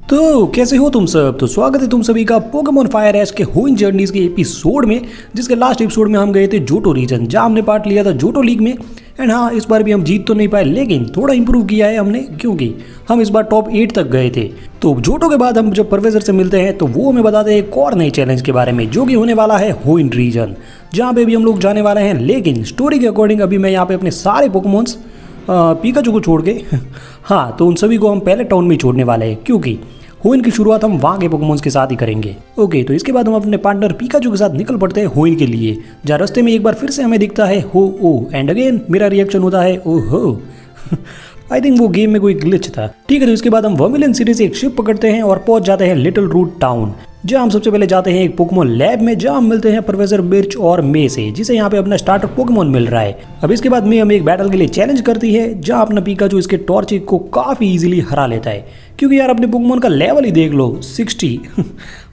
तो कैसे हो तुम सब। तो स्वागत है तुम सभी का पोकेमॉन फायर एश के होइन जर्नीज के एपिसोड में, जिसके लास्ट एपिसोड में हम गए थे जोटो रीजन, जहां हमने पार्ट लिया था जोटो लीग में। एंड हाँ, इस बार भी हम जीत तो नहीं पाए, लेकिन थोड़ा इंप्रूव किया है हमने, क्योंकि हम इस बार टॉप 8 तक गए थे। तो जोटो के बाद हम जब प्रोफेसर से मिलते हैं तो वो हमें बताते हैं एक और नए चैलेंज के बारे में, जो कि होने वाला है होइन रीजन, जहाँ पे भी हम लोग जाने वाले हैं। लेकिन स्टोरी के अकॉर्डिंग अभी मैं यहाँ पे अपने सारे पोकेमॉन्स पिकाचू को छोड़ के हाँ, तो उन सभी को हम पहले टाउन में छोड़ने वाले हैं, क्योंकि होइन की शुरुआत हम वहाँ के पोकेमॉन्स के साथ ही करेंगे। ओके, तो इसके बाद हम अपने पार्टनर पिकाचू के साथ निकल पड़ते हैं होइन के लिए, जहाँ रास्ते में एक बार फिर से हमें दिखता है हो ओ, एंड अगेन मेरा रिएक्शन होता है ओ हो। आई थिंक वो गेम में कोई ग्लिच था। ठीक है, तो इसके बाद हम वर्मिलियन सिटी से एक शिप पकड़ते हैं और पहुंच जाते हैं लिटिल रूट टाउन, जहाँ हम सबसे पहले जाते हैं एक पोकेमॉन लैब में, जहाँ हम मिलते हैं प्रोफेसर बिर्च और मे से, जिसे यहाँ पे अपना स्टार्टर पोकेमॉन मिल रहा है। अब इसके बाद मे हमें एक बैटल के लिए चैलेंज करती है, जहाँ अपना पिकाचू इसके टॉर्चिक को काफी इजीली हरा लेता है, क्योंकि यार अपने पोकेमॉन का लेवल ही देख लो 60।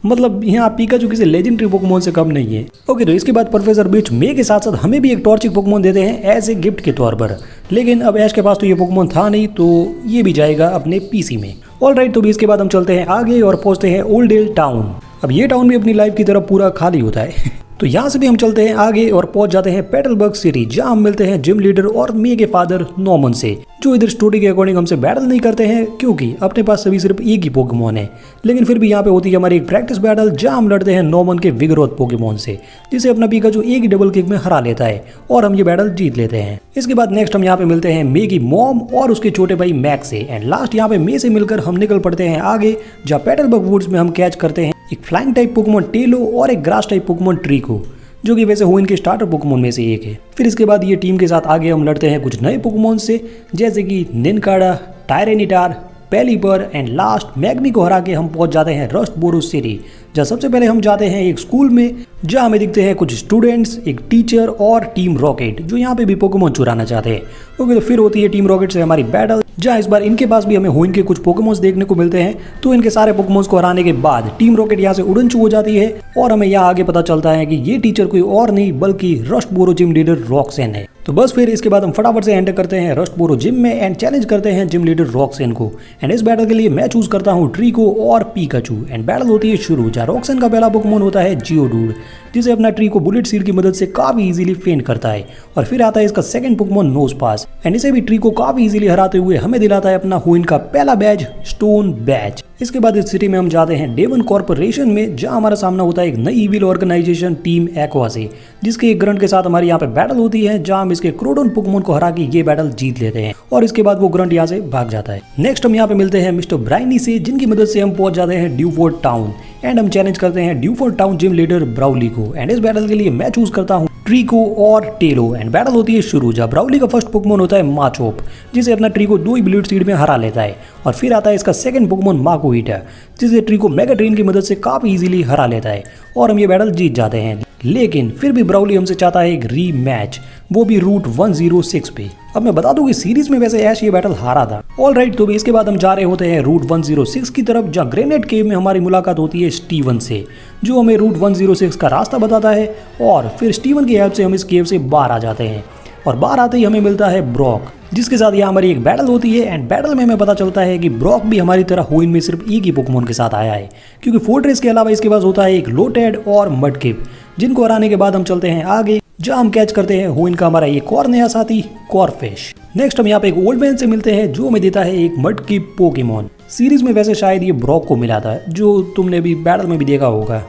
मतलब यहाँ पिकाचू किसी लेजेंडरी पोकेमॉन से कम नहीं है। ओके, तो इसके बाद प्रोफेसर बिर्च मे के साथ साथ हमें भी एक टॉर्चिक पोकेमॉन देते हैं एज ए गिफ्ट के तौर पर, लेकिन अब ऐश के पास तो ये पोकेमॉन था नहीं, तो ये भी जाएगा अपने पीसी में। ऑलराइट, तो भी इसके बाद हम चलते हैं आगे और पहुंचते हैं ओल्डेल टाउन। अब ये टाउन भी अपनी लाइफ की तरह पूरा खाली होता है। तो यहाँ से भी हम चलते हैं आगे और पहुंच जाते हैं पेटलबर्ग सिटी, जहाँ हम मिलते हैं जिम लीडर और मे के फादर नॉर्मन से, जो इधर स्टोरी के अकॉर्डिंग हमसे बैटल नहीं करते हैं, क्योंकि अपने पास सभी सिर्फ एक ही पोकेमॉन है। लेकिन फिर भी यहाँ पे होती है हमारी एक प्रैक्टिस बैटल, जहाँ हम लड़ते हैं नॉर्मन के विगरोथ पोकेमॉन से, जिसे अपना पिकाचू एक ही डबल किक में हरा लेता है और हम ये बैटल जीत लेते हैं। इसके बाद नेक्स्ट हम यहाँ पे मिलते हैं मे की मॉम और उसके छोटे भाई मैक्स से, एंड लास्ट यहाँ पे मे से मिलकर हम निकल पड़ते हैं आगे, जहाँ पेटलबर्ग वुड्स में हम कैच करते हैं एक फ्लाइंग टाइप पोकेमॉन टेलो और एक ग्रास टाइप पोकेमॉन ट्रीको, जो कि वैसे होइन के स्टार्टर पोकेमॉन में से एक है। फिर इसके बाद ये टीम के साथ आगे हम लड़ते हैं कुछ नए पोकेमॉन से, जैसे कि निनकाडा, टायरेनिटार, पेलीपर एंड लास्ट मैग्मी को हरा के हम पहुंच जाते हैं रस्ट बोरोस सिटी, जहाँ सबसे पहले हम जाते हैं एक स्कूल में, जहाँ हमें दिखते हैं कुछ स्टूडेंट्स, एक टीचर और टीम रॉकेट, जो यहाँ पे भी पोकेमॉन चुराना चाहते हैं। ओके, तो फिर होती है टीम रॉकेट से हमारी बैटल, जहाँ इस बार इनके पास भी हमें होइन के कुछ पोकेमॉन्स देखने को मिलते हैं। तो इनके सारे पोकेमॉन्स को हराने के बाद टीम रॉकेट यहाँ से उड़न छू हो जाती है और हमें यहाँ आगे पता चलता है कि ये टीचर कोई और नहीं बल्कि रस्ट बोरो जिम लीडर रॉक्सेन है। तो बस फिर इसके बाद हम फटाफट से एंटर करते हैं रस्ट बोरो जिम में एंड चैलेंज करते हैं जिम लीडर रॉक्सेन को। एंड इस बैटल के लिए मैं चूज करता हूँ ट्रीको और पिकाचू, एंड बैटल होती है शुरू, जहाँ रॉक्सेन का पहला पोकेमॉन होता है जियोडूड, जिसे अपना ट्रीको बुलेट सीड की मदद से काफी इजीली फेंट करता है। और फिर आता है इसका सेकंड पोकेमॉन नोजपास, एंड इसे भी ट्रीको काफी इजीली हराते हुए हमें दिलाता है अपना होइन का पहला बैज स्टोन बैज। इसके बाद इस सिटी में हम जाते हैं डेवन कॉर्पोरेशन में, जहां हमारा सामना होता है एक नई इविल ऑर्गेनाइजेशन टीम एक्वा से, जिसके एक ग्रंट के साथ हमारी यहाँ पे बैटल होती है, जहां हम इसके क्रोडोन पोकेमॉन को हरा के ये बैटल जीत लेते हैं और इसके बाद वो ग्रंट यहाँ से भाग जाता है। नेक्स्ट हम यहाँ पे मिलते हैं मिस्टर ब्राइनी से, जिनकी मदद से हम पहुंच जाते हैं ड्यूफोर्ड टाउन एंड हम चैलेंज करते हैं ड्यूफोर्ड टाउन जिम लीडर ब्राउली को। एंड इस बैटल के लिए मैं चूज करता हूँ ट्रीको और टेलो, एंड बैटल होती है शुरू, जहाँ ब्राउली का फर्स्ट पोकेमॉन होता है माचोप, जिसे अपना ट्रीको 2 ही बुलेट सीड में हरा लेता है। और फिर आता है इसका सेकंड पोकेमॉन माकोहीटा, जिसे ट्रीको मेगा ट्रेन की मदद से काफी इजीली हरा लेता है और हम ये बैटल जीत जाते हैं। लेकिन फिर भी ब्राउली हमसे चाहता है एक रीमैच, वो भी रूट 106 पे। अब मैं बता दूं कि सीरीज में वैसे ऐश ये बैटल हारा था। ऑलराइट, तो भी इसके बाद हम जा रहे होते हैं रूट 106 की तरफ, जहाँ ग्रेनेड केव में हमारी मुलाकात होती है स्टीवन से, जो हमें रूट 106 का रास्ता बताता है। और फिर स्टीवन की हेल्प से हम इस केव से बाहर आ जाते हैं और बाहर आते ही हमें मिलता है ब्रॉक, जिसके साथ यहाँ हमारी एक बैटल होती है। एंड बैटल में हमें पता चलता है कि ब्रॉक भी हमारी तरह होइन में सिर्फ एक ही पोकेमॉन के साथ आया है, क्योंकि फोर्ट्रेस के अलावा इसके पास होता है एक लोटेड और मडकिप, जिनको हराने के बाद हम चलते हैं आगे, जहाँ हम कैच करते हैं होइन का हमारा एक और नया साथी कॉर्फिश। नेक्स्ट हम यहाँ पे एक ओल्ड मैन से मिलते हैं, जो हमें देता है एक मडकिप पोकेमॉन। सीरीज में वैसे शायद ये ब्रॉक को मिला था, जो तुमने भी बैटल में भी देखा होगा,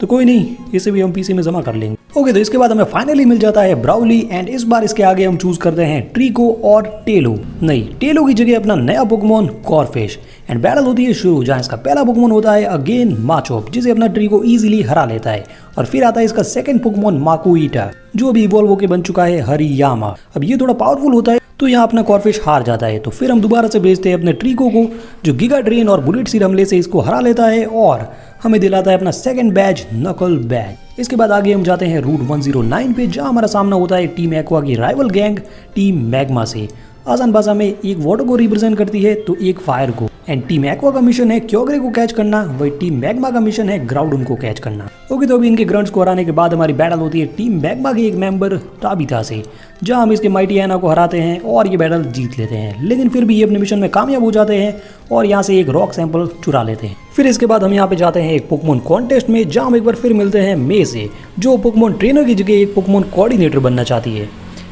तो कोई नहीं, इसे भी हम पीसी में जमा कर लेंगे। ओके, तो इसके बाद हमें फाइनली मिल जाता है ब्राउली, एंड इस बार इसके आगे हम चूज करते हैं ट्रीको और टेलो। नहीं, टेलो की जगह अपना नया पोकेमॉन कॉर्फिश। एंड बैटल होती है शुरू, जहाँ इसका पहला पोकेमॉन होता है अगेन माचोप, जिसे अपना ट्रीको इजीली हरा लेता है। और फिर आता है इसका सेकंड पोकेमॉन माकोहीटा, जो अभी इवॉल्व होकर बन चुका है हरियामा। अब ये थोड़ा पावरफुल होता है, तो यहाँ अपना कॉर्फिश हार जाता है। तो फिर हम दोबारा से भेजते हैं अपने ट्रीको को, जो गिगा ड्रेन और बुलेट सीड हमले से इसको हरा लेता है और हमें दिलाता है अपना सेकंड बैज नकल बैज। इसके बाद आगे हम जाते हैं रूट 109 पे, जहाँ हमारा सामना होता है टीम एक्वा की राइवल गैंग टीम मैग्मा से। आसान भाषा में एक वाटर को रिप्रेजेंट करती है तो एक फायर को। एंड टीम एक्वा का मिशन है क्योगरे को कैच करना, वही टीम मैग्मा का मिशन है ग्राउडन को कैच करना। ओके, तो अभी इनके ग्रंट्स को हराने के बाद हमारी बैटल होती है टीम मैग्मा के एक मेंबर टाबिथा से, जहां हम इसके माइटी एना को हराते हैं और ये बैटल जीत लेते हैं। लेकिन फिर भी ये अपने मिशन में कामयाब हो जाते हैं और यहाँ से एक रॉक सैंपल चुरा लेते हैं। फिर इसके बाद हम यहाँ पे जाते हैं एक पोकेमॉन कॉन्टेस्ट में, जहाँ हम एक बार फिर मिलते हैं मे से, जो पोकेमॉन ट्रेनर की जगह एक पोकेमॉन कोऑर्डिनेटर बनना चाहती है।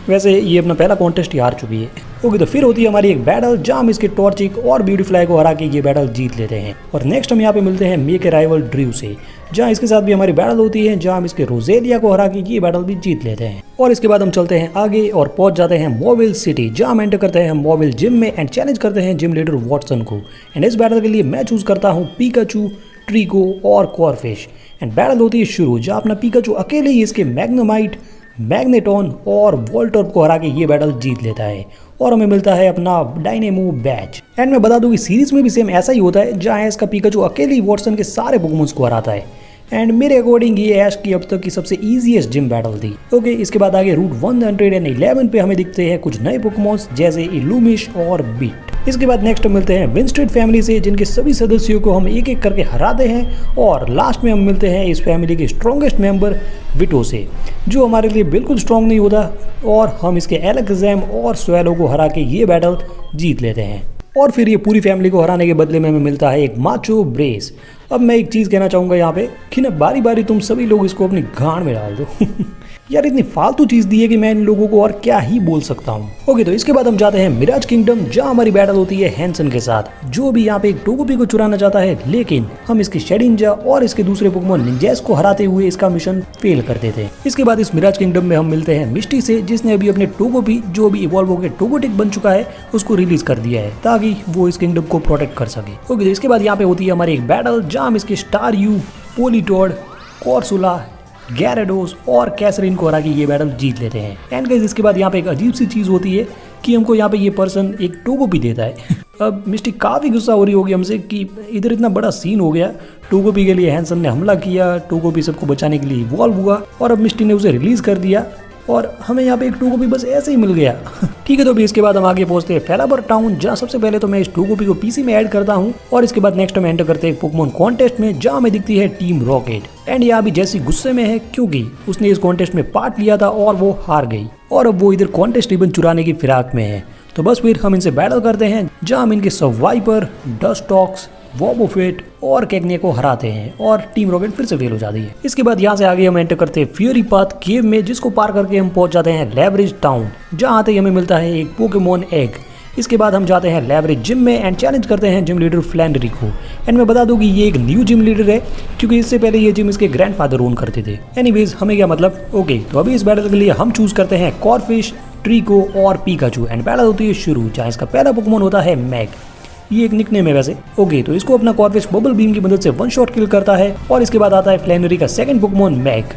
वैसे ये अपना पहला कॉन्टेस्ट ही हार चुकी है। ओके, तो फिर होती है हमारी एक बैटल, जहाँ हम इसके टॉर्चिक और ब्यूटीफ्लाई को हरा के ये बैटल जीत लेते हैं। और नेक्स्ट हम यहाँ पे मिलते हैं मे के राइवल ड्रीव से, जहाँ इसके साथ भी हमारी बैटल होती है, जहाँ हम इसके रोजेलिया को हरा के ये बैटल भी जीत लेते हैं। और इसके बाद हम चलते हैं आगे और पहुंच जाते हैं मोविल सिटी, जहाँ हम एंटर करते हैं मोविल जिम में एंड चैलेंज करते हैं जिम लीडर वॉटसन को। एंड इस बैटल के लिए मैं चूज करता हूँ पिकाचू, ट्रिको और कॉर्फिश। एंड बैटल होती है शुरू, जहाँ अपना पिकाचू अकेले ही इसके मैग्नेमाइट, मैग्नेटॉन और वोल्टॉर्प को हरा के ये बैटल जीत लेता है और हमें मिलता है अपना डायनेमो बैच। एंड मैं बता दूं कि सीरीज में भी सेम ऐसा ही होता है, जहां इसका पिकाचू अकेले ही वॉटसन के सारे पोकेमॉन्स को हराता है। एंड मेरे अकॉर्डिंग ये ऐश की अब तक की सबसे इजीएस्ट जिम बैटल थी। ओके, इसके बाद आगे रूट 111 पे हमें दिखते हैं कुछ नए पोकेमॉन्स जैसे इलूमिश और बीट। इसके बाद नेक्स्ट मिलते हैं विंस्टेड फैमिली से, जिनके सभी सदस्यों को हम एक एक करके हराते हैं। और लास्ट में हम मिलते हैं इस फैमिली के स्ट्रॉन्गेस्ट मेंबर विटो से, जो हमारे लिए बिल्कुल स्ट्रॉन्ग नहीं होता, और हम इसके एलेक्जेम और स्वेलो को हरा के ये बैटल जीत लेते हैं। और फिर ये पूरी फैमिली को हराने के बदले में हमें मिलता है एक माचो ब्रेस। अब मैं एक चीज़ कहना चाहूँगा यहाँ पे कि ना बारी बारी तुम सभी लोग इसको अपनी गांड में डाल दो। यार इतनी फालतू चीज़ दी है कि मैं इन लोगों को और क्या ही बोल सकता हूँ। ओके, तो इसके बाद हम जाते हैं मिराज किंगडम, जहाँ हमारी बैटल होती है हैंसन के साथ, जो भी यहाँ पे एक टोगोपी को चुराना चाहता है, लेकिन हम इसके शेडिंजा और इसके दूसरे पोकेमॉन निंजैस को हराते हुए इसका मिशन फेल कर देते हैं। इसके बाद इस मिराज किंगडम में हम मिलते हैं मिस्टी से, जिसने अभी अपने टोगोपी, जो अभी इवॉल्व होकर टोगोटिक बन चुका है, उसको रिलीज कर दिया है ताकि वो इस किंगडम को प्रोटेक्ट कर सके। ओके, तो इसके बाद यहाँ पे होती है हमारी एक बैटल, जहाँ हम इसके स्टार यू, पोलीटोड, कॉर्सुला, गैराडोस और कैसरिन को हरा के ये बैटल जीत लेते हैं। एंड गाइस, इसके बाद यहाँ पे एक अजीब सी चीज़ होती है कि हमको यहाँ पे ये पर्सन एक टोगोपी देता है। अब मिस्टी काफ़ी गुस्सा हो रही होगी हमसे कि इधर इतना बड़ा सीन हो गया, टोगोपी के लिए हैंसन ने हमला किया, टोगोपी सबको बचाने के लिए इवॉल्व हुआ और अब मिस्टी ने उसे रिलीज कर दिया और हमें यहाँ पे एक टोगोपी बस ऐसे ही मिल गया। ठीक है, तो अभी इसके बाद हम आगे पहुंचते हैं फेलाबर टाउन, जहाँ सबसे पहले तो मैं इस टोगोपी को पीसी में ऐड करता हूँ। और इसके बाद नेक्स्ट हम एंटर करते हैं पोकेमॉन कॉन्टेस्ट में, जहाँ हमें दिखती है टीम रॉकेट। एंड यहाँ भी जैसी गुस्से में है क्योंकि उसने इस कॉन्टेस्ट में पार्ट लिया था और वो हार गई, और अब वो इधर कॉन्टेस्ट रिबन चुराने की फिराक में है। तो बस फिर हम इनसे बैटल करते हैं, जहाँ हम इनके सर्वाइपर, डस्टॉक्स, वोबोफेट और कैग्ने को हराते हैं और टीम रॉकेट फिर से फेल हो जाती है। इसके बाद यहाँ से आगे हम एंटर करते हैं फ्यूरी पाथ केव में, जिसको पार करके हम पहुंच जाते हैं लेवरेज टाउन, जहाँ आते ही हमें मिलता है एक पोकेमॉन एग। इसके बाद हम जाते हैं लेवरेज जिम में एंड चैलेंज करते हैं जिम लीडर फ्लैंडरी को। एंड मैं बता दूं कि ये एक न्यू जिम लीडर है, क्योंकि इससे पहले ये जिम इसके ग्रैंडफादर ओन करते थे। एनीवेज, हमें क्या मतलब। ओके, तो अभी इस बैटल के लिए हम चूज करते हैं कॉर्फिश, ट्रिको और पिकाचू। एंड बैटल होती है शुरू, जहाँ इसका पहला पोकेमॉन होता है मैग। ये एक निकनेम है वैसे। ओके, तो इसको अपना कॉर्फिश बबल बीम की मदद से वन शॉट किल करता है। और इसके बाद आता है फ्लैनरी का second Pokemon mag.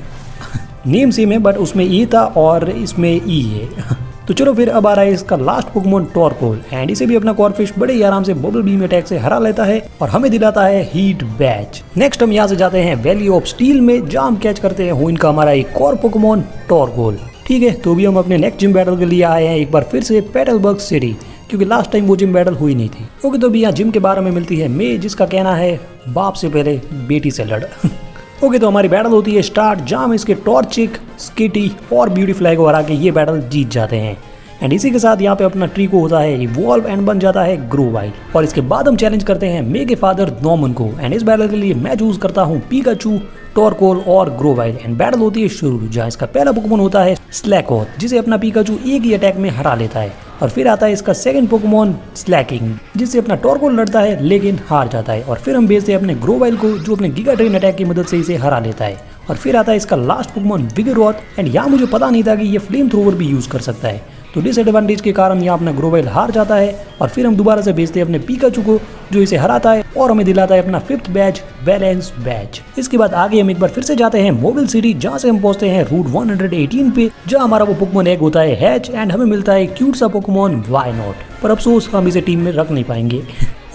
Name same है बट उसमें ई था और इसमें ई है। तो चलो फिर अब आ रहा है इसका लास्ट पोकेमॉन टॉरकोल, एंड इसे भी अपना कॉर्फिश बड़े ही आराम से बबल बीम अटैक से हरा लेता है और हमें दिलाता है हीट बैच। नेक्स्ट हम यहाँ से जाते हैं वैली ऑफ स्टील में, जहाँ हम कैच करते हैं हुइन का हमारा एक और पोकेमॉन टॉरकोल। ठीक है, तो भी हम अपने नेक्स्ट जिम बैटल के लिए आए हैं एक बार फिर से पेटलबर्ग सिटी, क्योंकि लास्ट टाइम वो जिम बैटल हुई नहीं थी। ओके, तो भी यहाँ जिम के बारे में मिलती है मे, जिसका कहना है बाप से पहले बेटी से लड़। ओके, तो हमारी बैटल होती है स्टार्ट, जहाँ हम इसके टॉर्चिक, स्किटी और ब्यूटीफ्लाई को हरा के ये बैटल जीत जाते हैं। एंड इसी के साथ यहाँ पे अपना ट्रिको होता है इवॉल्व एंड बन जाता है ग्रोवाइल। और इसके बाद हम चैलेंज करते हैं मे के फादर नॉर्मन को। एंड इस बैटल के लिए मैं चूज करता हूँ पिकाचू, टॉरकोल और ग्रोवाइल। एंड बैटल होती है शुरू, जहाँ इसका पहला पोकेमॉन होता है स्लैकोथ, जिसे अपना पिकाचू एक ही अटैक में हरा लेता है। और फिर आता है इसका सेकंड पोकेमॉन स्लैकिंग, जिससे अपना टॉरकोल लड़ता है लेकिन हार जाता है। और फिर हम भेजते हैं अपने ग्रोवाइल को, जो अपने गीगा ट्रेन अटैक की मदद से इसे हरा लेता है। और फिर आता है इसका लास्ट पोकेमॉन विगरॉथ। एंड यहाँ मुझे पता नहीं था कि ये फ्लेम थ्रोवर भी यूज कर सकता है, तो डिसएडवांटेज के कारण यहाँ अपना ग्रोवाइल हार जाता है। और फिर हम दोबारा से भेजते हैं अपने पिकाचू को, जो इसे हराता है और हमें दिलाता है अपना 5th बैच, बैलेंस बैच। इसके बाद आगे हम एक बार फिर से जाते हैं मोबिल सिटी, जहाँ से हम पहुंचते हैं रूट 118 पे, जहाँ हमारा वो पोकेमॉन एग होता है हैच। एंड हमें मिलता है क्यूट सा पोकेमॉन वाई नॉट, पर अफसोस हम इसे टीम में रख नहीं पाएंगे।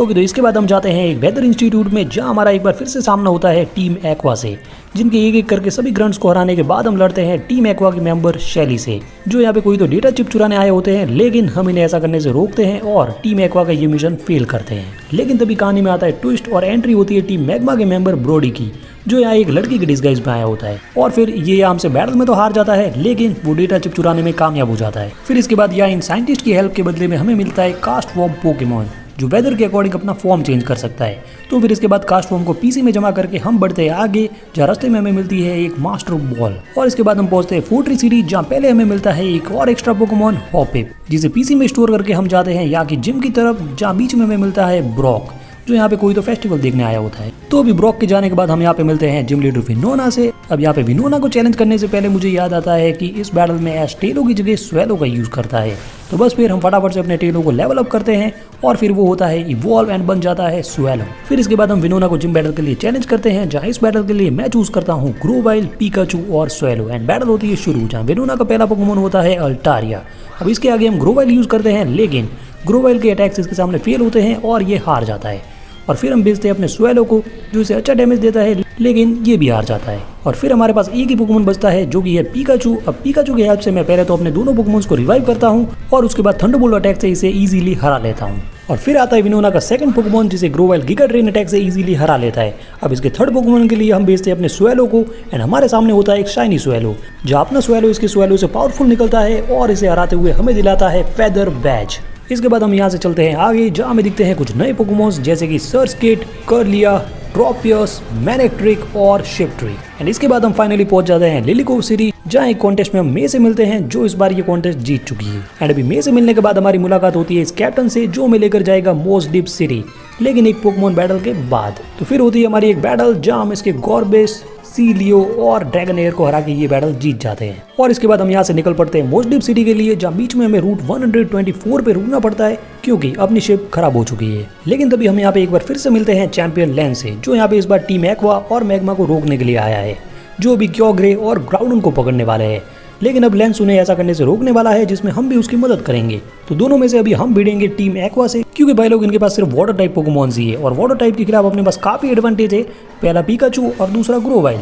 ओके, तो इसके बाद हम जाते हैं एक वेदर इंस्टीट्यूट में, जहां हमारा एक बार फिर से सामना होता है टीम एक्वा से, जिनके एक एक करके सभी ग्रंट्स को हराने के बाद हम लड़ते हैं टीम एक्वा के मेंबर शैली से, जो यहाँ पे कोई तो डेटा चिप चुराने आए होते हैं, लेकिन हम इन्हें ऐसा करने से रोकते हैं और टीम एक्वा का ये मिशन फेल करते हैं। लेकिन तभी कहानी में आता है ट्विस्ट और एंट्री होती है टीम मैग्मा के मेंबर ब्रोडी की, जो यहाँ एक लड़की के डिस्गाइज में आया होता है। और फिर ये हमसे बैटल में तो हार जाता है, लेकिन वो डेटा चिप चुराने में कामयाब हो जाता है। फिर इसके बाद यहाँ इन साइंटिस्ट की हेल्प के बदले में हमें मिलता है कास्ट फॉर्म पोकेमॉन, जो वेदर के अकॉर्डिंग अपना फॉर्म चेंज कर सकता है। तो फिर इसके बाद कास्ट फॉर्म को पीसी में जमा करके हम बढ़ते हैं आगे, जहाँ रास्ते में हमें मिलती है एक मास्टर बॉल। और इसके बाद हम पहुंचते हैं फोर्ट्री सिटी, जहाँ पहले हमें मिलता है एक और एक्स्ट्रा पोकेमॉन हॉपिप, जिसे पीसी में स्टोर करके हम जाते हैं यहाँ की जिम की तरफ, जहाँ बीच में हमें मिलता है ब्रॉक, जो यहाँ पे कोई तो फेस्टिवल देखने आया होता है। तो अभी ब्रॉक के जाने के बाद हम यहाँ पे मिलते हैं जिम लीडर विनोना से। अब यहाँ पे विनोना को चैलेंज करने से पहले मुझे याद आता है कि इस बैटल में एश टेलो की जगह स्वेलो का यूज करता है। तो बस फिर हम फटाफट से अपने टेलो को लेवल अप करते हैं और फिर वो होता है इवॉल्व एंड बन जाता है स्वेलो। फिर इसके बाद हम विनोना को जिम बैटल के लिए चैलेंज करते हैं, जहाँ इस बैटल के लिए मैं चूज करता हूँ ग्रोवाइल, पिकाचू और स्वेलो, एंड बैटल होती है शुरू, जहाँ विनोना का पहला पोकेमॉन होता है अल्टारिया। अब इसके आगे हम ग्रोवाइल यूज करते हैं, लेकिन ग्रोवाइल के अटैक्स इसके सामने फेल होते हैं और ये हार जाता है। और फिर हम भेजते हैं अपने स्वेलो को, जो इसे अच्छा डैमेज देता है, लेकिन ये भी हार जाता है। और फिर हमारे पास एक ही पोकेमॉन बचता है, जो कि है पिकाचू। अब पिकाचू की हेल्प से मैं पहले तो अपने दोनों पोकेमॉन्स को रिवाइव करता हूँ और उसके बाद थंडरबोल्ट अटैक से इसे इजीली हरा लेता हूँ। और फिर आता है विनोना का सेकंड पोकेमॉन, जिसे ग्रोवाइल गिगा ड्रेन अटैक से इजीली हरा लेता है। अब इसके थर्ड पोकेमॉन के लिए हम भेजते हैं अपने स्वेलो को, एंड हमारे सामने होता है एक शाइनी स्वेलो, जहाँ अपना स्वेलो इसके स्वेलो से पावरफुल निकलता है और इसे हराते हुए हमें दिलाता है फेदर बैज। इसके बाद हम यहाँ से चलते हैं आगे, जहाँ हमें दिखते हैं कुछ नए पोकेमॉन्स, जैसे कि सर्स्केट, कर्लिया, ट्रोपियस, मैनेक्ट्रिक और शिफ्ट्री। एंड इसके बाद हम फाइनली पहुंच जाते हैं लिलीकोव सिटी, जहाँ एक कॉन्टेस्ट में हम मे से मिलते हैं, जो इस बार ये कॉन्टेस्ट जीत चुकी है। एंड अभी मे से मिलने के बाद हमारी मुलाकात होती है इस कैप्टन से, जो हमें लेकर जाएगा मोस्ट डीप सिटी, लेकिन एक पोकेमॉन बैटल के बाद। तो फिर होती है हमारी एक बैटल, जहाँ हम इसके गॉर्बेस, सीलियो और ड्रैगन एयर को हरा के ये बैटल जीत जाते हैं। और इसके बाद हम यहाँ से निकल पड़ते हैं मोस्ट डीप सिटी के लिए, जहाँ बीच में हमें रूट 124 पे रुकना पड़ता है, क्योंकि अपनी शिप खराब हो चुकी है। लेकिन तभी हम यहाँ पे एक बार फिर से मिलते हैं चैंपियन लैन से, जो यहाँ पे इस बार टीम एक्वा और मैग्मा को रोकने के लिए आया है, जो अभी क्योग्रे और ग्राउंडन को पकड़ने वाले हैं। लेकिन अब लेंस उन्हें ऐसा करने से रोकने वाला है, जिसमें हम भी उसकी मदद करेंगे। तो दोनों में से अभी हम भिड़ेंगे टीम एक्वा से, क्योंकि भाई लोग इनके पास सिर्फ वाटर टाइप पोकेमॉन्स ही है, और वाटर टाइप के खिलाफ अपने पास काफी एडवांटेज है, पहला पिकाचू और दूसरा ग्रोवाइल।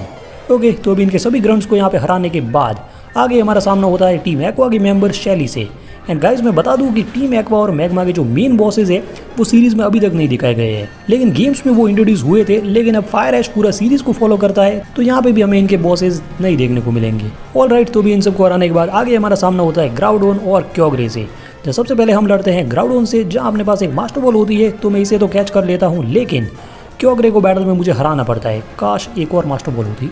ओके, तो अभी इनके सभी ग्राउंड्स को यहाँ पे हराने के बाद आगे हमारा सामना होता है टीम एक्वा के मेंबर शैली से। एंड गाइस, मैं बता दूं कि टीम एक्वा और मैग्मा के जो मेन बॉसेज है वो सीरीज में अभी तक नहीं दिखाए गए हैं, लेकिन गेम्स में वो इंट्रोड्यूस हुए थे। लेकिन अब फायर ऐश पूरा सीरीज को फॉलो करता है, तो यहाँ पे भी हमें इनके बॉसेज नहीं देखने को मिलेंगे। ऑलराइट, तो भी इन सबको हराने के बाद आगे हमारा सामना होता है ग्राउडोन और क्योग्रे से। तो सबसे पहले हम लड़ते हैं ग्राउडोन से, जहाँ अपने पास एक मास्टर बॉल होती है, तो मैं इसे तो कैच कर लेता हूँ, लेकिन क्योग्रे को बैटल में मुझे हराना पड़ता है। काश एक और मास्टर बॉल होती।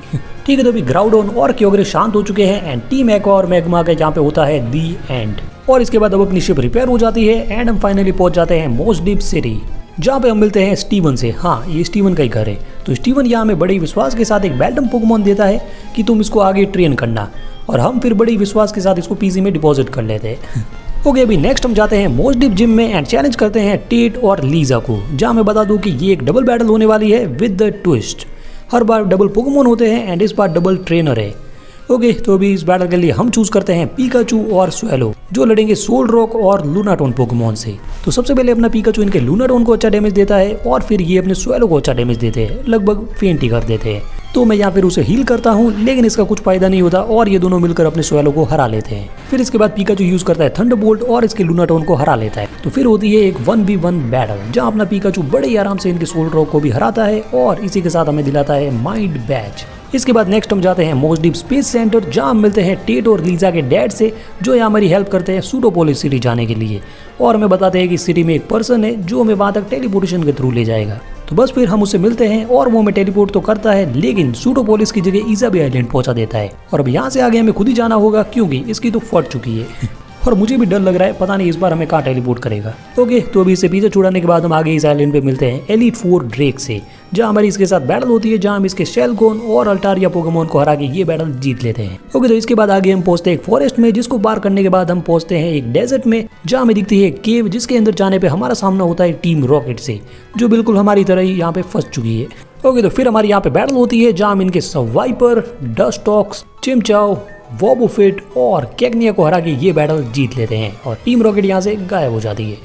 ठीक है, तो अभी ग्राउडोन और क्योग्रे शांत हो चुके हैं, एंड टीम एक्वा और मैग्मा के जहाँ पे होता है दी एंड। और इसके बाद अब अपनी शिप रिपेयर हो जाती है, एंड हम फाइनली पहुंच जाते हैं मोस्ट डीप सिटी, जहाँ पे हम मिलते हैं स्टीवन से। हाँ, ये स्टीवन का ही घर है। तो स्टीवन यहाँ हमें बड़े विश्वास के साथ एक बैल्टम पोकेमॉन देता है कि तुम इसको आगे ट्रेन करना, और हम फिर बड़ी विश्वास के साथ इसको पीसी में डिपॉजिट कर लेते हैं। ओके, अभी नेक्स्ट हम जाते हैं मोस्ट डीप जिम में एंड चैलेंज करते हैं टेट और लीजा को, जहाँ मैं बता दूं कि ये एक डबल बैटल होने वाली है with the twist. Her bar double Pokemon होते हैं एंड इस बार डबल ट्रेनर है। ओके, तो अभी इस बैटल के लिए हम चूज करते हैं पिकाचू और स्वेलो, जो लड़ेंगे सोल रॉक और लूनाटोन पोकेमॉन से। तो सबसे पहले अपना पिकाचू इनके लूनाटोन को अच्छा डैमेज देता है, और फिर ये अपने स्वेलो को अच्छा डैमेज देते हैं, लगभग फेंट ही कर देते हैं। तो मैं यहाँ फिर उसे हील करता हूँ, लेकिन इसका कुछ फायदा नहीं होता और ये दोनों मिलकर अपने स्वेलो को हरा लेते हैं। फिर इसके बाद पिकाचू यूज करता है थंडरबोल्ट और इसके लूनाटोन को हरा लेता है। तो फिर होती है एक 1v1 बैटल, जहाँ अपना पिकाचू बड़े ही आराम से इनके सोल रॉक को भी हराता है और इसी के साथ हमें दिलाता है माइंड बैच। इसके बाद नेक्स्ट हम जाते हैं मोस्ट डीप स्पेस सेंटर, जहाँ हम मिलते हैं टेट और लीजा के डैड से, जो यहाँ हमारी हेल्प करते हैं सूडोपोलिस सिटी जाने के लिए, और हमें बताते हैं कि सिटी में एक पर्सन है जो हमें वहाँ तक टेलीपोर्टेशन के थ्रू ले जाएगा। तो बस फिर हम उससे मिलते हैं और वो हमें टेलीपोर्ट तो करता है, लेकिन सूडोपोलिस की जगह इजाबे आइलैंड पहुंचा देता है। और अब यहाँ से आगे हमें खुद ही जाना होगा, क्योंकि इसकी तो फट चुकी है। और मुझे भी डर लग रहा है, पता नहीं इस बार हमें कहाँ टेलीपोर्ट करेगा। ओके, तो अभी इसे पीछे छुड़ाने के बाद हम आगे इस आइलैंड पे मिलते हैं एलीट 4 ड्रेक से, जहाँ हमारी इसके साथ बैटल होती है, जहाँ हम इसके शेलगोन और अल्टारिया पोकेमॉन को हरा के ये बैटल जीत लेते हैं। ओके, तो इसके बाद आगे हम पहुंचते हैं एक फॉरेस्ट में, जिसको पार करने के बाद हम पहुंचते हैं एक डेजर्ट में, जहाँ हमें दिखती है एक केव, जिसके अंदर जाने पे हमारा सामना होता है टीम रॉकेट से, जो बिल्कुल हमारी तरह ही यहाँ पे फंस चुकी है। ओके, तो फिर हमारी यहाँ पे बैटल होती है, जहाँ हम इनके सवाइपर, डस्टॉक्स, चिमचाओ, वोबोफिट और कैगनिया को हरा के ये बैटल जीत लेते हैं, और टीम रॉकेट यहाँ से गायब हो जाती है।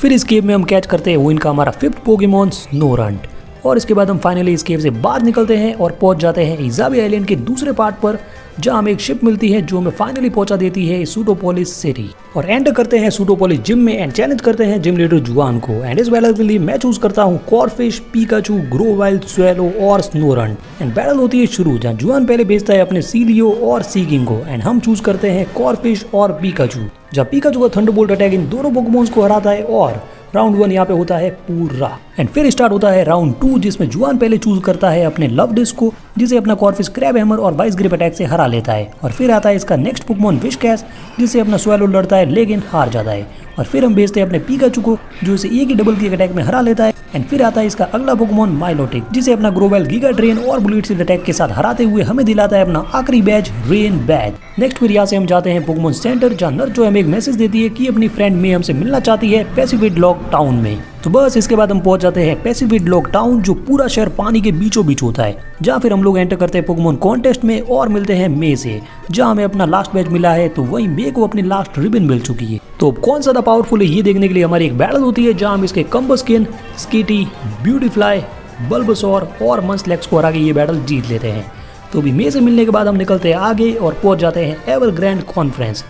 फिर इस केव में हम कैच करते हैं वो इनका हमारा 5th पोकेमॉन स्नोरंट। और इसके बाद हम फाइनली इस केव से बाहर निकलते हैं और पहुंच जाते हैं इजाबी आइलैंड के दूसरे पार्ट पर, जहां हमें एक शिप मिलती है जो हमें फाइनली पहुंचा देती है सूटोपोलिस सिटी। और एंटर करते हैं सूटोपोलिस जिम में एंड चैलेंज करते हैं जिम लीडर जुआन को। एंड इस बैटल के लिए मैं चूज करता हूं कॉर्फिश, पीकाचू, ग्रोवाइल, स्वेलो और स्नोरंट। एंड बैटल होती है शुरू, जहां जुआन पहले भेजता है अपने सीलियो और सीगिंग को एंड हम चूज करते हैं कॉर्फिश और पीकाचू। जहां पीकाचू का थंडरबोल्ट अटैक इन दोनों पोकेमॉन्स को हराता है और राउंड 1 यहाँ पे होता है पूरा। एंड फिर स्टार्ट होता है राउंड 2, जिसमें जुआन पहले चूज करता है अपने लव डिस्क को, जिसे अपना कॉर्फिश क्रैब हैमर और वाइस ग्रिप अटैक से हरा लेता है। और फिर आता है इसका नेक्स्ट पोकेमॉन विशकैश, जिसे अपना स्वेलो लड़ता है लेकिन हार जाता है। और फिर हम भेजते हैं अपने पीकाचू को, जो इसे एक ही डबल की अटैक में हरा लेता है। एंड फिर आता है इसका अगला पोकेमॉन माइलोटिक, जिसे अपना ग्रोवेल, गीगा ड्रेन और बुलेट सीड अटैक के साथ हराते हुए हमें दिलाता है अपना आखिरी बैच रेन बैच। नेक्स्ट फिर यहाँ से हम जाते हैं पोकेमॉन सेंटर, जहाँ नर्जो हमें एक मैसेज देती है कि अपनी फ्रेंड में हमसे मिलना चाहती है पैसिफिक लॉक टाउन में। तो बस इसके बाद हम पहुंच जाते हैं पैसिफिक लॉक टाउन, जो पूरा शहर पानी के बीचों बीच होता है। जहाँ फिर हम लोग एंटर करते हैं पोकेमॉन कॉन्टेस्ट में और मिलते हैं मे से, जहाँ हमें अपना लास्ट बैच मिला है, तो वही मे को अपनी लास्ट रिबन मिल चुकी है। तो कौन सा पावरफुल है ये देखने के लिए हमारी एक बैटल होती है, जहाँ हम इसके कम्बस्किन, स्कीटी, ब्यूटीफ्लाई, बल्बसौर और मंसलेक्स को हरा के ये बैटल जीत लेते हैं। तो अभी मे से मिलने के बाद हम निकलते हैं आगे और पहुंच जाते हैं एवरग्रैंड कॉन्फ्रेंस,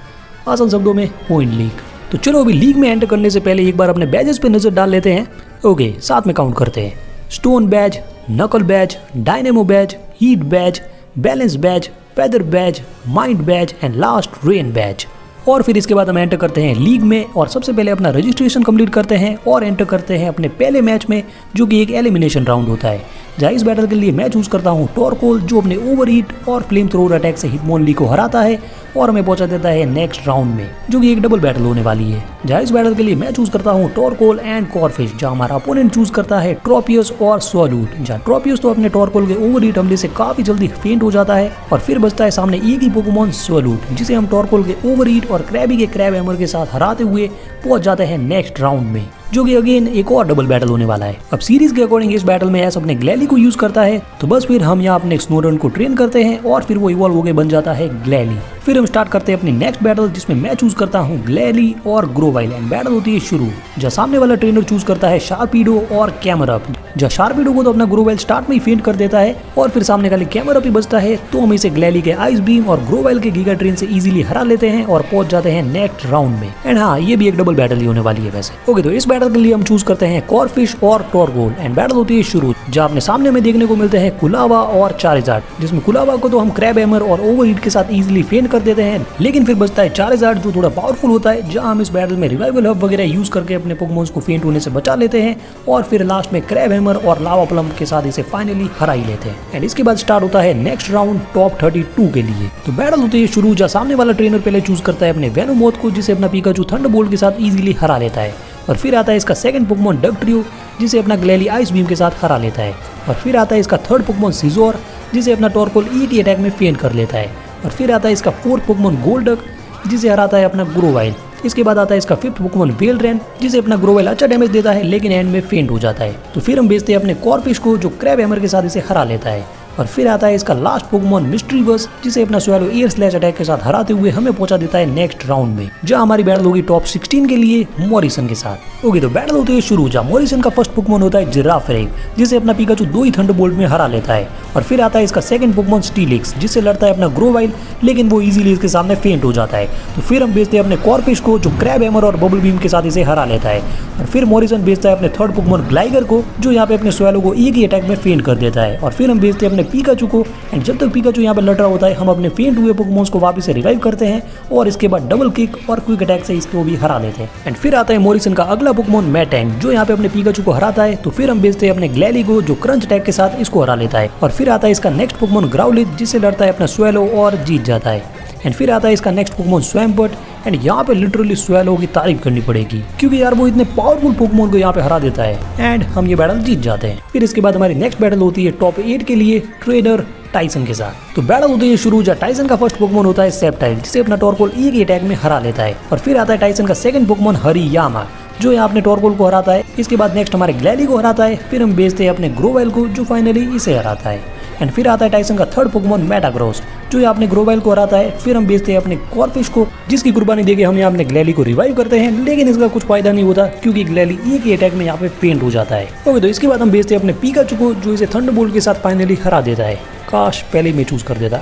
आसान शब्दों में होइन लीग। तो चलो अभी लीग में एंटर करने से पहले एक बार अपने बैजेस पे नजर डाल लेते हैं। ओके, साथ में काउंट करते हैं। Stone badge, knuckle badge, dynamo badge, heat badge, balance badge, feather badge, mind badge and last rain badge. और फिर इसके बाद हम एंटर करते हैं लीग में और सबसे पहले अपना रजिस्ट्रेशन कंप्लीट करते हैं और एंटर करते हैं अपने पहले मैच में, जो कि एक एलिमिनेशन राउंड होता है। जहाँ इस बैटल के लिए मैं चूज करता हूँ टॉरकोल, जो अपने ओवरहीट और फ्लेम थ्रोअर अटैक से हिटमोनली को हराता है और हमें पहुंचा देता है नेक्स्ट राउंड में, जो कि एक डबल बैटल होने वाली है। जहाँ इस बैटल के लिए मैं चूज करता हूँ टॉरकोल एंड कॉर्फिश, जहाँ हमारा अपोनेंट चूज करता है ट्रोपियस और स्वॉलूट। जहाँ ट्रोपियस तो अपने टॉरकोल के ओवरहीट हमले से काफी जल्दी फेंट हो जाता है और फिर बचता है सामने एक ही पोकेमॉन स्वॉलूट, जिसे हम टॉरकोल के ओवरहीट और क्रैबी के क्रैब हैमर के साथ हराते हुए पहुंच जाते हैं नेक्स्ट राउंड में, जो कि अगेन एक और डबल बैटल होने वाला है। अब सीरीज के अकॉर्डिंग इस बैटल में एस अपने ग्लैली को यूज करता है, तो बस फिर हम यहाँ अपने स्नोरंट को ट्रेन करते हैं और फिर वो इवॉल्व होकर बन जाता है ग्लैली। फिर हम स्टार्ट करते हैं अपनी नेक्स्ट बैटल, जिसमें मैं चूज करता हूँ ग्लैली और ग्रोवाइल। एंड बैटल होती है शुरू, जहाँ सामने वाला ट्रेनर चूज करता है शार्पीडो और कैमरअप। जहाँ शार्पीडो को तो अपना ग्रोवाइल स्टार्ट में ही फेंट कर देता है और फिर सामने खाली कैमरअप ही बचता है, तो हम इसे ग्लैली के आइस बीम और ग्रोवाइल के गीगा ट्रेन से इजीली हरा लेते हैं और पहुंच जाते हैं नेक्स्ट राउंड में। एंड हाँ, ये भी एक डबल बैटल ही होने वाली है वैसे। ओके, तो इस बैटल के लिए हम चूज करते हैं कॉर्फिश और टॉरकोल। एंड बैटल होती है शुरू, जहाँ अपने सामने में देखने को मिलते हैं कुलावा और चारिजार्ड, जिसमें कुलावा को तो हम क्रैब हैमर और ओवरहीट के साथ इजीली फेंट कर देते हैं, लेकिन फिर बचता है चारिजार्ड, जो थोड़ा पावरफुल होता है, जहाँ हम इस बैटल में रिवाइवल हब वगैरह यूज करके अपने पोकेमॉन्स को फेंट होने से बचा लेते हैं और फिर लास्ट में क्रैब हैमर और लावा प्लम के साथ इसे फाइनली हरा ही लेते हैं। एंड इसके बाद स्टार्ट होता है नेक्स्ट राउंड टॉप 32 के लिए। तो बैटल होती है शुरू, जहाँ सामने वाला ट्रेनर पहले चूज करता है अपने वेनोमोथ को, जिसे अपना पीकाचू थंडरबोल्ट के साथ इजीली हरा लेता है। और फिर आता है इसका सेकंड पोकेमॉन डगट्रियो, जिसे अपना ग्लैली आइस बीम के साथ हरा लेता है। और फिर आता है इसका थर्ड पोकेमॉन सीजोर, जिसे अपना टॉरकोल ईटी अटैक में फेंट कर लेता है। और फिर आता है इसका फोर्थ पोकेमॉन गोल्डक, जिसे हराता है अपना ग्रोवाइल। इसके बाद आता है इसका फिफ्थ पोकेमॉन वेलरेन, जिसे अपना ग्रोवाइल अच्छा डैमेज देता है लेकिन एंड में फेंट हो जाता है। तो फिर हम भेजते हैं अपने कॉर्फिश को, जो क्रैब हैमर के साथ इसे हरा लेता है। और फिर आता है इसका लास्ट पोकेमॉन मिस्ट्रीवर्स, जिसे अपना स्वेलो एयर स्लैश अटैक के साथ हराते हुए हमें पहुंचा देता है नेक्स्ट राउंड में, जहां हमारी बैटल होगी टॉप 16 के लिए मॉरिसन के साथ। ओके, तो बैटल होती है शुरू, जहां मॉरिसन का फर्स्ट पोकेमॉन होता है जिराफरेग, जिसे अपना पीकाचू 2 ही थंडरबोल्ट में हरा लेता है। और फिर आता है इसका सेकंड पोकेमॉन स्टीलिक्स, जिससे लड़ता है अपना ग्रोवाइल, लेकिन वो इजीली इसके सामने फेंट हो जाता है। तो फिर हम भेजते हैं अपने कॉर्फिश को, जो क्रैब हैमर और बबल बीम के साथ इसे हरा लेता है। और फिर मॉरिसन भेजता है अपने थर्ड पोकेमॉन ग्लाइगर को, जो यहाँ पे अपने स्वेलो को एक ही अटैक में फेंट कर देता है। और फिर हम भेजते हैं अपने पीकाचू को, एंड जब तक पीकाचू यहाँ पे लड़ रहा होता है, हम अपने फेंट हुए पोकेमॉन्स को वापस से रिवाइव करते हैं और इसके बाद डबल किक और क्विक अटैक से इसको भी हरा लेते हैं। एंड फिर आता है मॉरिसन का अगला पोकेमॉन मैटैंग, जो यहाँ पे अपने पीकाचू को हराता है। तो फिर हम भेजते हैं अपने ग्लैली को, जो क्रंच अटैक के साथ इसको हरा लेता है। और फिर आता है इसका नेक्स्ट पोकेमॉन ग्राउलिथ, जिससे लड़ता है अपना स्वेलो और जीत जाता है। एंड फिर आता है इसका नेक्स्ट पोकेमॉन स्वैम्पर्ट। एंड यहाँ पे लिटरली स्वेलो की तारीफ करनी पड़ेगी, क्योंकि यार वो इतने पावरफुल पोकेमॉन को यहाँ पे हरा देता है एंड हम ये बैटल जीत जाते हैं। फिर इसके बाद हमारी नेक्स्ट बैटल होती है टॉप 8 के लिए ट्रेनर टाइसन के साथ। तो बैटल होती है शुरू, जहाँ टाइसन का फर्स्ट पोकेमॉन होता है सेप्टाइल, जिसे अपना टॉरकोल एक ही अटैक में हरा लेता है। और फिर आता है टाइसन का सेकंड पोकेमॉन हरियामा, जो यहाँ अपने टॉरकोल को हराता है। इसके बाद नेक्स्ट हमारे ग्लैली को हराता है। फिर हम भेजते हैं अपने ग्रोवेल को, जो फाइनली इसे हराता है। एंड फिर आता है टाइसन का थर्ड पोकेमॉन मेटाग्रॉस, जो ये अपने ग्रोवाइल को हराता है। फिर हम बेचते हैं अपने कॉर्फिश को, जिसकी कुर्बानी देके हम यहाँ अपने ग्लैली को रिवाइव करते हैं, लेकिन इसका कुछ फायदा नहीं होता क्योंकि ग्लैली एक ही अटैक में यहाँ पे फेंट हो जाता है। ओके, तो इसके बाद हम बेचते हैं अपने पिकाचू को, जो इसे थंडरबोल्ट के साथ फाइनली हरा देता है। काश पहले मैं चूज कर देता।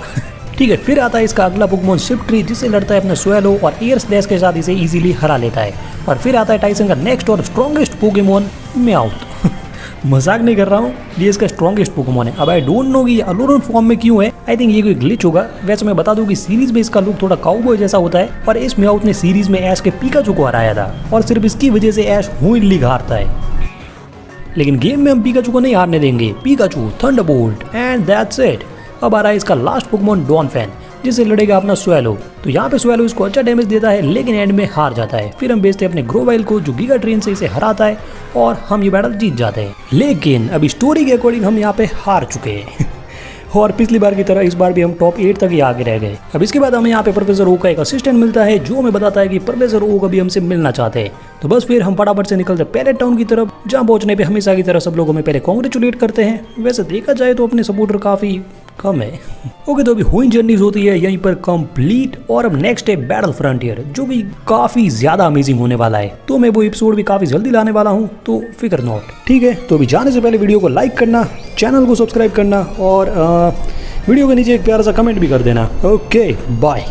ठीक है, फिर आता है इसका अगला पोकेमॉन शिफ्ट्री, जिससे लड़ता है अपने स्वेलो और एयर स्लैश के साथ इसे इजीली हरा लेता है। और फिर आता है टाइसन का नेक्स्ट और स्ट्रॉन्गेस्ट पोकेमॉन म्याउथ। मजाक नहीं कर रहा हूँ, ये इसका स्ट्रॉन्गेस्ट पोकेमॉन है। अब आई डोंट नो कि ये अलोरन फॉर्म में क्यों है, आई थिंक ये कोई ग्लिच होगा। वैसे मैं बता दूं कि सीरीज में इसका लुक थोड़ा काउबॉय जैसा होता है, और इस म्याउथ ने सीरीज में ऐश के पिकाचू को हराया था, और सिर्फ इसकी वजह से ऐश हुईन लीग हारता है। लेकिन गेम में हम पिकाचू को नहीं हारने देंगे। Pikachu, Thunderbolt and that's it. अब आ रहा है इसका लास्ट पोकेमॉन डॉनफैन, जिससे लड़ेगा अपना स्वेलो। तो यहाँ पे स्वेलो इसको अच्छा डैमेज देता है, लेकिन एंड में हार जाता है। फिर हम बेचते हैं अपने ग्रोवाइल को, जो गीगा ट्रेन से इसे हराता है, और हम ये बैटल जीत जाते हैं। लेकिन अभी स्टोरी के अकॉर्डिंग हम यहाँ पे हार चुके हैं। और पिछली बार की तरह इस बार भी हम टॉप 8 तक ही आगे रह गए। अब इसके बाद हमें यहाँ पे प्रोफेसर ओ का एक असिस्टेंट मिलता है, जो हमें बताता है कि प्रोफेसर ओ कभी हमसे मिलना चाहते हैं। तो बस फिर हम फटाफट से निकलते पैलेट टाउन की तरफ, जहाँ पहुंचने पे हमेशा की तरह सब लोग हमें पहले कॉन्ग्रेचुलेट करते हैं। वैसे देखा जाए तो अपने सपोर्टर काफी कम है। ओके, तो अभी हुईन जर्नीज होती है यहीं पर कंप्लीट, और अब नेक्स्ट है बैटल फ्रंटियर, जो भी काफी ज्यादा अमेजिंग होने वाला है। तो मैं वो एपिसोड भी काफी जल्दी लाने वाला हूँ, तो फिकर नॉट। ठीक है, तो अभी जाने से पहले वीडियो को लाइक करना, चैनल को सब्सक्राइब करना, और वीडियो के नीचे एक प्यारा सा कमेंट भी कर देना। Okay, bye.